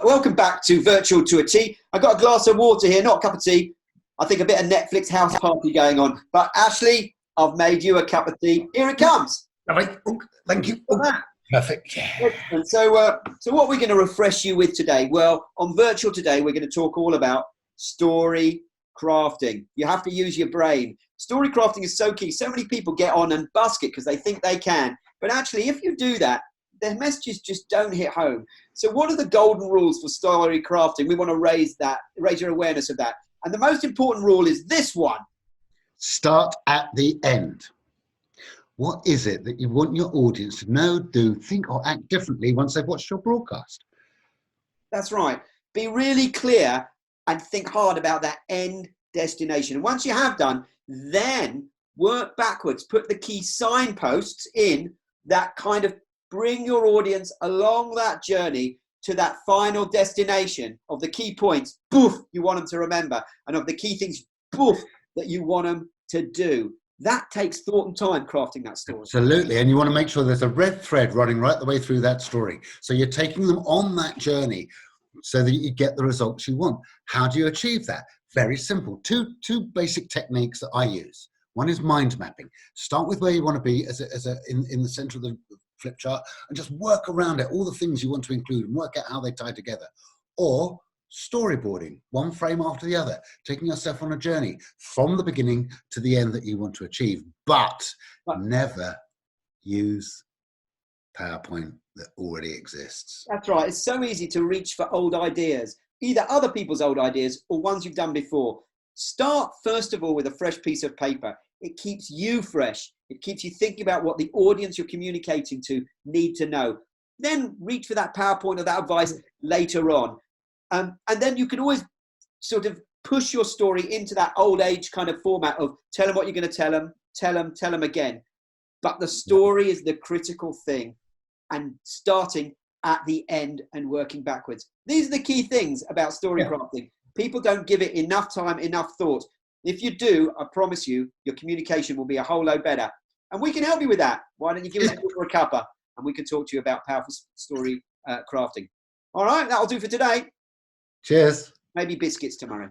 Welcome back to Virtual to a Tea. I've got a glass of water here, not a cup of tea. I think a bit of Netflix house party going on. But Ashley, I've made you a cup of tea. Here it comes. Oh, thank you. Oh, perfect. Yeah. And so what we're going to refresh you with today? Well, on Virtual today, we're going to talk all about story crafting. You have to use your brain. Story crafting is so key. So many people get on and busk it because they think they can. But actually, if you do that, their messages just don't hit home. So what are the golden rules for story crafting? We want to raise your awareness of that. And the most important rule is this one. Start at the end. What is it that you want your audience to know, do, think, or act differently once they've watched your broadcast? That's right. Be really clear and think hard about that end destination. And once you have done, then work backwards. Put the key signposts in that kind of bring your audience along that journey to that final destination of the key points, boof, you want them to remember, and of the key things, boof, that you want them to do. That takes thought and time, crafting that story. Absolutely, and you want to make sure there's a red thread running right the way through that story. So you're taking them on that journey so that you get the results you want. How do you achieve that? Very simple. Two basic techniques that I use. One is mind mapping. Start with where you want to be in the center of the flip chart and just work around it, all the things you want to include and work out how they tie together. Or storyboarding, one frame after the other, taking yourself on a journey from the beginning to the end that you want to achieve, but never use PowerPoint that already exists. That's right. It's so easy to reach for old ideas, either other people's old ideas or ones you've done before. Start, first of all, with a fresh piece of paper. It keeps you fresh. It keeps you thinking about what the audience you're communicating to need to know. Then reach for that PowerPoint or that advice later on. And then you can always sort of push your story into that old age kind of format of tell them what you're going to tell them again. But the story is the critical thing, and starting at the end and working backwards. These are the key things about story crafting. People don't give it enough time, enough thought. If you do, I promise you, your communication will be a whole lot better. And we can help you with that. Why don't you give us a call for a cuppa and we can talk to you about powerful story crafting. All right, that'll do for today. Cheers. Maybe biscuits tomorrow.